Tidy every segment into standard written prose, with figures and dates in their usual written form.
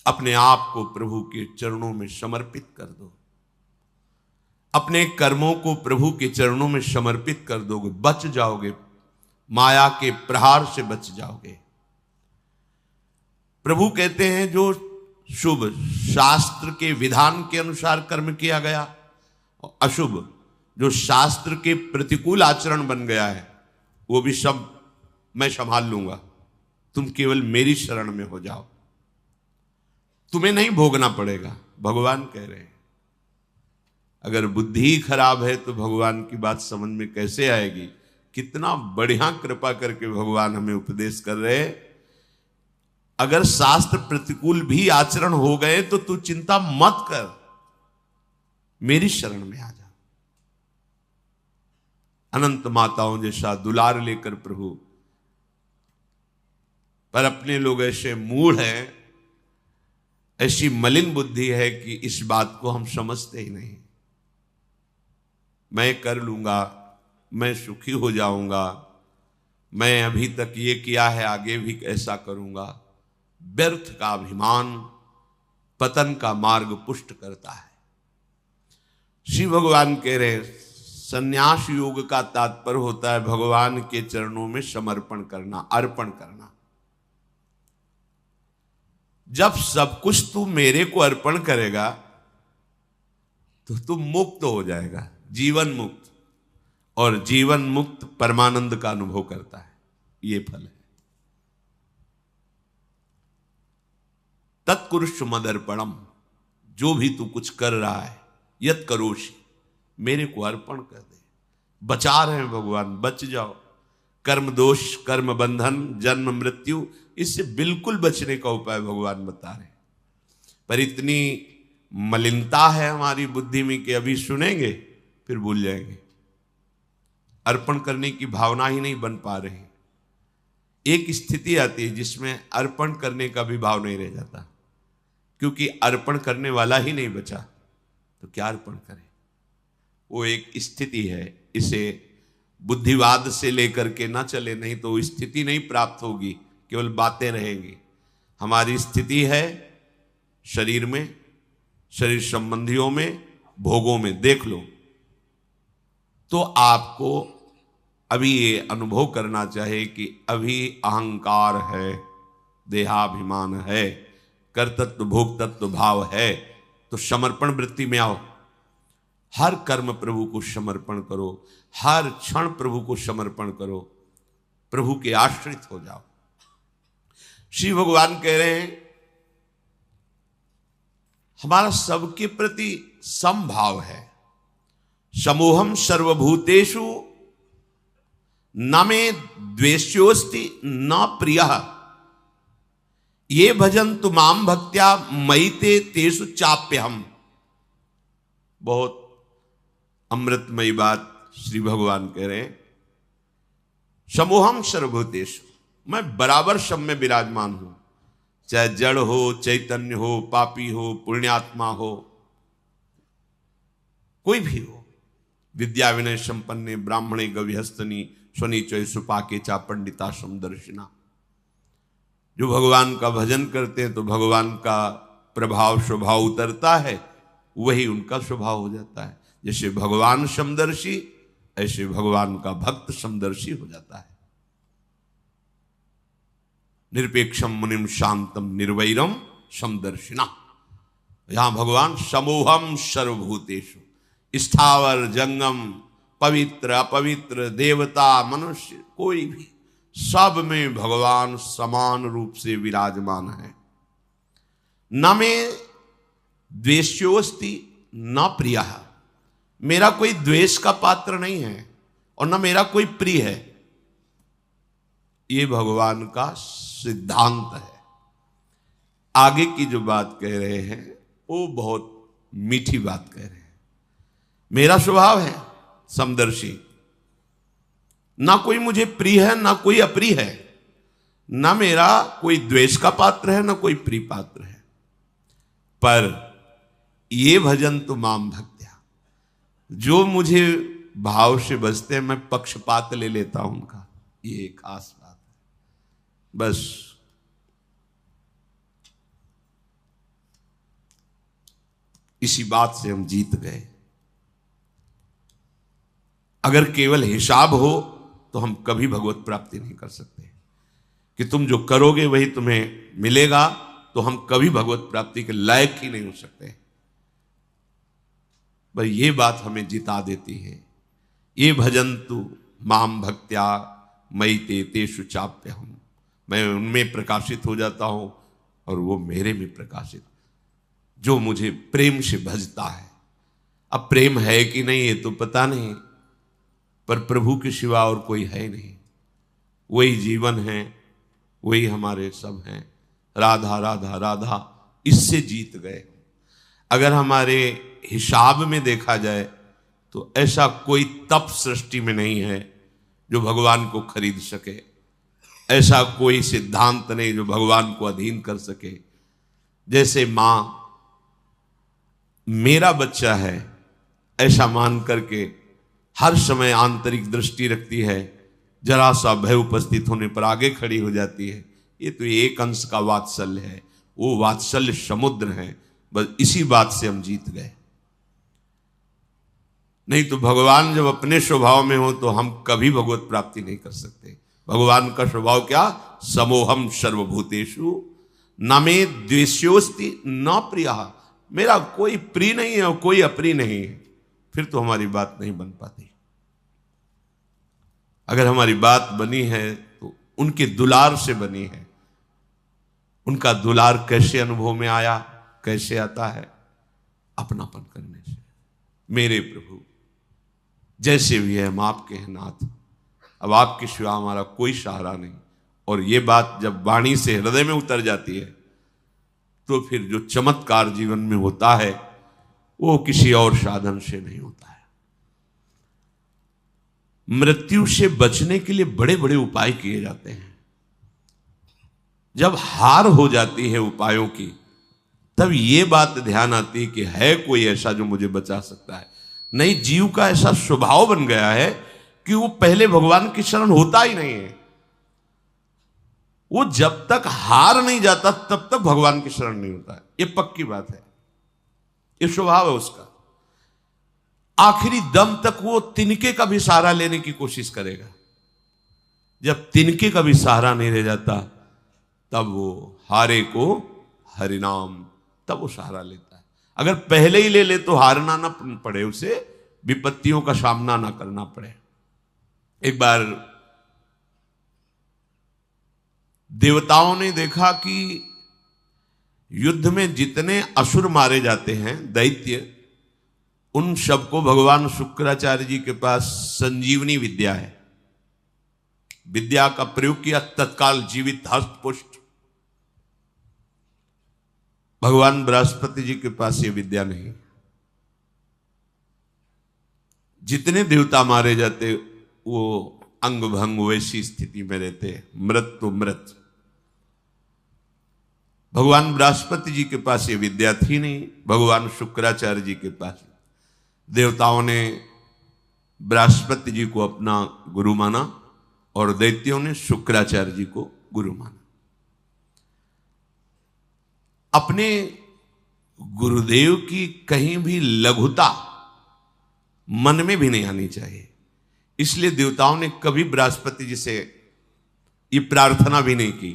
अपने आप को प्रभु के चरणों में समर्पित कर दो, अपने कर्मों को प्रभु के चरणों में समर्पित कर दोगे, बच जाओगे, माया के प्रहार से बच जाओगे। प्रभु कहते हैं जो शुभ शास्त्र के विधान के अनुसार कर्म किया गया, और अशुभ जो शास्त्र के प्रतिकूल आचरण बन गया है, वो भी सब मैं संभाल लूंगा, तुम केवल मेरी शरण में हो जाओ, तुम्हें नहीं भोगना पड़ेगा। भगवान कह रहे हैं। अगर बुद्धि ही खराब है तो भगवान की बात समझ में कैसे आएगी। कितना बढ़िया कृपा करके भगवान हमें उपदेश कर रहे हैं। अगर शास्त्र प्रतिकूल भी आचरण हो गए तो तू चिंता मत कर, मेरी शरण में आ जा। अनंत माताओं जैसा दुलार लेकर प्रभु, पर अपने लोग ऐसे मूढ़ हैं, ऐसी मलिन बुद्धि है कि इस बात को हम समझते ही नहीं। मैं कर लूंगा, मैं सुखी हो जाऊंगा, मैं अभी तक ये किया है आगे भी ऐसा करूंगा। व्यर्थ का अभिमान पतन का मार्ग पुष्ट करता है। श्री भगवान कह रहे हैं संन्यास योग का तात्पर्य होता है भगवान के चरणों में समर्पण करना, अर्पण करना। जब सब कुछ तू मेरे को अर्पण करेगा तो तू मुक्त हो जाएगा, जीवन मुक्त, और जीवन मुक्त परमानंद का अनुभव करता है। ये फल है। तत्कुरुष मदर्पणम, जो भी तू कुछ कर रहा है, यत करोषि, मेरे को अर्पण कर दे। बचा रहे हैं भगवान, बच जाओ। कर्म दोष, कर्म बंधन, जन्म मृत्यु, इससे बिल्कुल बचने का उपाय भगवान बता रहे हैं। पर इतनी मलिनता है हमारी बुद्धि में कि अभी सुनेंगे फिर भूल जाएंगे। अर्पण करने की भावना ही नहीं बन पा रही। एक स्थिति आती है जिसमें अर्पण करने का भी भाव नहीं रह जाता, क्योंकि अर्पण करने वाला ही नहीं बचा तो क्या अर्पण करें। वो एक स्थिति है, इसे बुद्धिवाद से लेकर के ना चले, नहीं तो स्थिति नहीं प्राप्त होगी, केवल बातें रहेंगी। हमारी स्थिति है शरीर में, शरीर संबंधियों में, भोगों में। देख लो तो आपको अभी ये अनुभव करना चाहिए कि अभी अहंकार है, देहाभिमान है, कर्तृत्व भोक्तृत्व भाव है, तो समर्पण वृत्ति में आओ। हर कर्म प्रभु को समर्पण करो, हर क्षण प्रभु को समर्पण करो, प्रभु के आश्रित हो जाओ। श्री भगवान कह रहे हैं हमारा सबके प्रति समभाव है। समोहम सर्वभूतेषु न मे द्वेष्योस्ति न प्रियः ये भजन्तु माम भक्त्या मयि ते तेषु चाप्यहम्। बहुत अमृतमयी बात श्री भगवान कह रहे हैं। समोहम सर्वभूतेषु, मैं बराबर सब में विराजमान हूं, चाहे जड़ हो, चैतन्य हो, पापी हो, पुण्यात्मा हो, कोई भी हो। विद्या विनय संपन्ने ब्राह्मणे गविहस्तनी स्वनीचय सुपाके चा पंडिता समदर्शिना। जो भगवान का भजन करते हैं तो भगवान का प्रभाव स्वभाव उतरता है, वही उनका स्वभाव हो जाता है। जैसे भगवान समदर्शी, ऐसे भगवान का भक्त समदर्शी हो जाता है। निरपेक्षम मुनिम शांतम निर्वैरम समदर्शिना। यहां भगवान समोहम सर्वभूतेषु, स्थावर जंगम, पवित्र अपवित्र, देवता मनुष्य, कोई भी, सब में भगवान समान रूप से विराजमान है। न मे द्वेष्योस्ति न प्रियः, मेरा कोई द्वेष का पात्र नहीं है और न मेरा कोई प्रिय है। ये भगवान का सिद्धांत है। आगे की जो बात कह रहे हैं वो बहुत मीठी बात कह रहे हैं। मेरा स्वभाव है समदर्शी, ना कोई मुझे प्रिय है ना कोई अप्रिय है, ना मेरा कोई द्वेष का पात्र है ना कोई प्रिय पात्र है। पर ये भजन तो माम भक्त्या, जो मुझे भाव से बजते हैं मैं पक्षपात ले लेता हूं उनका। ये खास बात है। बस इसी बात से हम जीत गए। अगर केवल हिसाब हो तो हम कभी भगवत प्राप्ति नहीं कर सकते, कि तुम जो करोगे वही तुम्हें मिलेगा, तो हम कभी भगवत प्राप्ति के लायक ही नहीं हो सकते। पर ये बात हमें जिता देती है। ये भजन्तु माम भक्त्या मयि ते तेषु चाप्यहम्, मैं उनमें प्रकाशित हो जाता हूं और वो मेरे में प्रकाशित, जो मुझे प्रेम से भजता है। अब प्रेम है कि नहीं ये तो पता नहीं, पर प्रभु के सिवा और कोई है नहीं। वही जीवन है, वही हमारे सब हैं। राधा राधा राधा, इससे जीत गए। अगर हमारे हिसाब में देखा जाए तो ऐसा कोई तप सृष्टि में नहीं है जो भगवान को खरीद सके, ऐसा कोई सिद्धांत नहीं जो भगवान को अधीन कर सके। जैसे मां मेरा बच्चा है ऐसा मान करके हर समय आंतरिक दृष्टि रखती है, जरा सा भय उपस्थित होने पर आगे खड़ी हो जाती है। ये तो एक अंश का वात्सल्य है, वो वात्सल्य समुद्र है। बस इसी बात से हम जीत गए। नहीं तो भगवान जब अपने स्वभाव में हो तो हम कभी भगवत प्राप्ति नहीं कर सकते। भगवान का स्वभाव क्या? समोहम सर्वभूतेषु न मे द्वेष्योस्ति न प्रियः, मेरा कोई प्रिय नहीं है और कोई अप्रिय नहीं है। फिर तो हमारी बात नहीं बन पाती। अगर हमारी बात बनी है तो उनके दुलार से बनी है। उनका दुलार कैसे अनुभव में आया? कैसे आता है? अपनापन करने से। मेरे प्रभु जैसे भी है हम आपके हैं नाथ, अब आपके सिवा हमारा कोई सहारा नहीं। और ये बात जब वाणी से हृदय में उतर जाती है तो फिर जो चमत्कार जीवन में होता है वो किसी और साधन से नहीं होता है। मृत्यु से बचने के लिए बड़े बड़े उपाय किए जाते हैं। जब हार हो जाती है उपायों की, तब ये बात ध्यान आती है कि है कोई ऐसा जो मुझे बचा सकता है। नहीं, जीव का ऐसा स्वभाव बन गया है कि वो पहले भगवान की शरण होता ही नहीं है। वो जब तक हार नहीं जाता तब तक भगवान की शरण नहीं होता है। ये पक्की बात है, ये स्वभाव है उसका। आखिरी दम तक वो तिनके का भी सहारा लेने की कोशिश करेगा। जब तिनके का भी सहारा नहीं रह जाता तब वो हारे को हरिनाम, तब वो सहारा लेता है। अगर पहले ही ले ले तो हारना ना पड़े, उसे विपत्तियों का सामना ना करना पड़े। एक बार देवताओं ने देखा कि युद्ध में जितने असुर मारे जाते हैं, दैत्य, उन सबको भगवान शुक्राचार्य जी के पास संजीवनी विद्या है। विद्या का प्रयोग किया, तत्काल जीवित हस्त पुष्ट। भगवान बृहस्पति जी के पास ये विद्या नहीं। जितने देवता मारे जाते वो अंग भंग वैसी स्थिति में रहते, मृत तो मृत। भगवान बृहस्पति जी के पास ये विद्या थी नहीं, भगवान शुक्राचार्य जी के पास। देवताओं ने बृहस्पति जी को अपना गुरु माना और दैत्यों ने शुक्राचार्य जी को गुरु माना। अपने गुरुदेव की कहीं भी लघुता मन में भी नहीं आनी चाहिए। इसलिए देवताओं ने कभी बृहस्पति जी से ये प्रार्थना भी नहीं की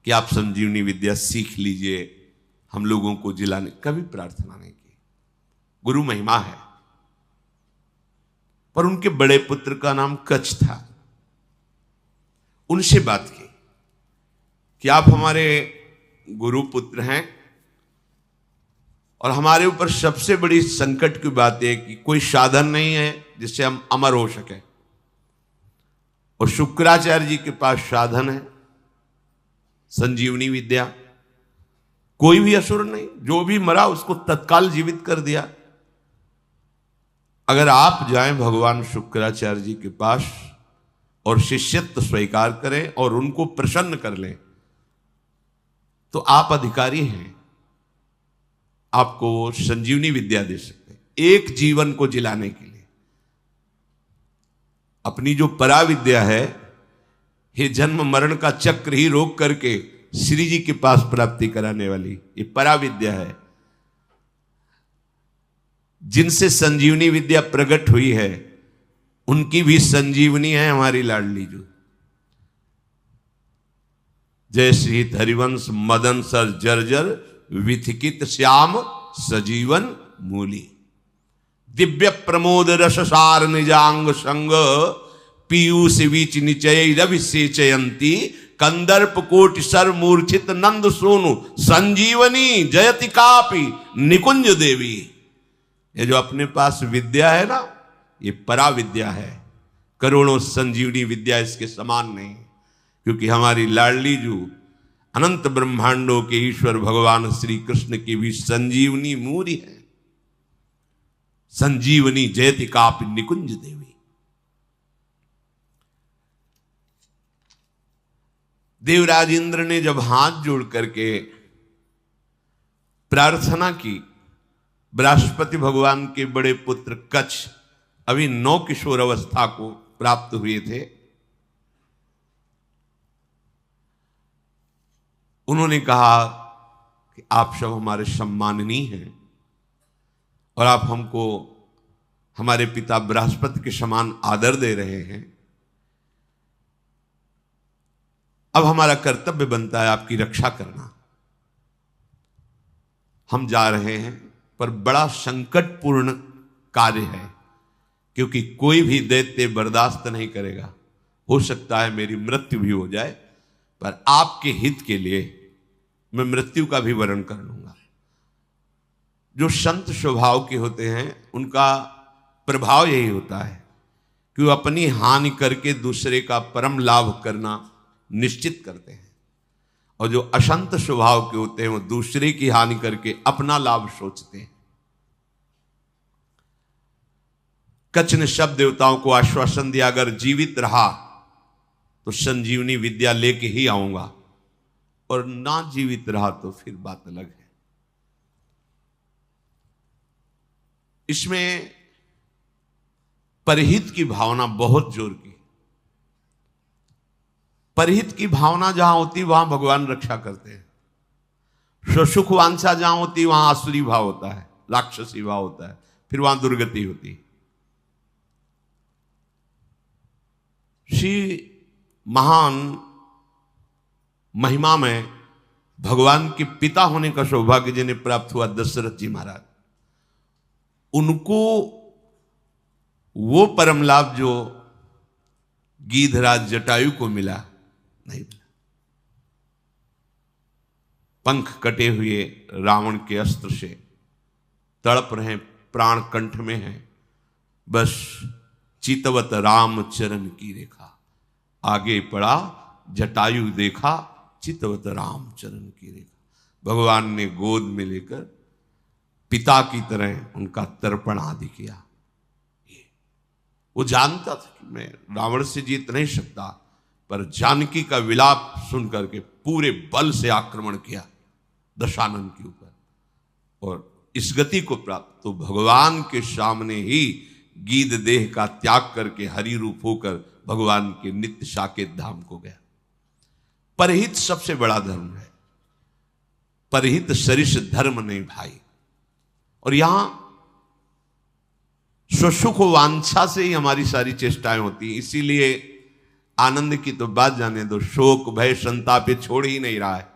कि आप संजीवनी विद्या सीख लीजिए, हम लोगों को जिलाने, कभी प्रार्थना नहीं की। गुरु महिमा है। पर उनके बड़े पुत्र का नाम कच्छ था। उनसे बात की कि आप हमारे गुरु पुत्र हैं और हमारे ऊपर सबसे बड़ी संकट की बात है कि कोई साधन नहीं है जिससे हम अमर हो सके। और शुक्राचार्य जी के पास साधन है, संजीवनी विद्या। कोई भी असुर नहीं, जो भी मरा उसको तत्काल जीवित कर दिया। अगर आप जाएं भगवान शुक्राचार्य जी के पास और शिष्यत्व स्वीकार करें और उनको प्रसन्न कर लें तो आप अधिकारी हैं, आपको वो संजीवनी विद्या दे सकते हैं एक जीवन को जिलाने के लिए। अपनी जो परा विद्या है, ये जन्म मरण का चक्र ही रोक करके श्री जी के पास प्राप्ति कराने वाली ये परा विद्या है। जिनसे संजीवनी विद्या प्रकट हुई है उनकी भी संजीवनी है हमारी लाडली जो। जय श्री हरिवंश मदन सर जर्जर विथिकित श्याम सजीवन मूली। दिव्य प्रमोद रससार निजांग संग पीयूष बीच निचय रविसेचयंती कंदर्प कोटि सर मूर्छित नंद सोनु संजीवनी जयति कापि निकुंज देवी। ये जो अपने पास विद्या है ना, ये परा विद्या है, करोड़ों संजीवनी विद्या इसके समान नहीं। क्योंकि हमारी लाडली जो अनंत ब्रह्मांडों के ईश्वर भगवान श्री कृष्ण की भी संजीवनी मूरी है। संजीवनी जयति कापि निकुंज देवी। देवराज इंद्र ने जब हाथ जोड़ करके प्रार्थना की, बृहस्पति भगवान के बड़े पुत्र कच्छ अभी 9 किशोर अवस्था को प्राप्त हुए थे, उन्होंने कहा कि आप सब हमारे सम्माननीय हैं और आप हमको हमारे पिता बृहस्पति के समान आदर दे रहे हैं। अब हमारा कर्तव्य बनता है आपकी रक्षा करना। हम जा रहे हैं पर बड़ा संकटपूर्ण कार्य है, क्योंकि कोई भी दैत्य बर्दाश्त नहीं करेगा। हो सकता है मेरी मृत्यु भी हो जाए, पर आपके हित के लिए मैं मृत्यु का भी वरण कर लूंगा। जो संत स्वभाव के होते हैं उनका प्रभाव यही होता है कि वो अपनी हानि करके दूसरे का परम लाभ करना निश्चित करते हैं, और जो अशंत स्वभाव के होते हैं वो दूसरे की हानि करके अपना लाभ सोचते हैं। कच्छ ने सब देवताओं को आश्वासन दिया, अगर जीवित रहा तो संजीवनी विद्या लेके ही आऊंगा, और ना जीवित रहा तो फिर बात अलग है। इसमें परहित की भावना बहुत जोर की। परहित की भावना जहां होती वहां भगवान रक्षा करते हैं। स्वसुख वांछा जहां होती वहां आसुरी भाव होता है, राक्षसी भाव होता है, फिर वहां दुर्गति होती है। श्री महान महिमा में भगवान के पिता होने का सौभाग्य जिन्हें प्राप्त हुआ दशरथ जी महाराज, उनको वो परम लाभ जो गीधराज जटायु को मिला नहीं मिला। पंख कटे हुए रावण के अस्त्र से तड़प रहे, प्राण कंठ में है, बस चितवत राम चरण की रेखा। आगे पड़ा जटायु देखा, चितवत राम चरण की रेखा। भगवान ने गोद में लेकर पिता की तरह उनका तर्पण आदि किया। वो जानता था कि मैं रावण से जीत नहीं सकता, पर जानकी का विलाप सुन करके पूरे बल से आक्रमण किया दशानन के ऊपर, और इस गति को प्राप्त तो भगवान के सामने ही गीध देह का त्याग करके हरि रूप होकर भगवान के नित्य साकेत धाम को गया। परहित सबसे बड़ा धर्म है, परहित सरिष धर्म नहीं भाई। और यहां स्वसुख वांछा से ही हमारी सारी चेष्टाएं होती हैं। इसीलिए आनंद की तो बात जाने दो, शोक भय संताप छोड़ ही नहीं रहा है।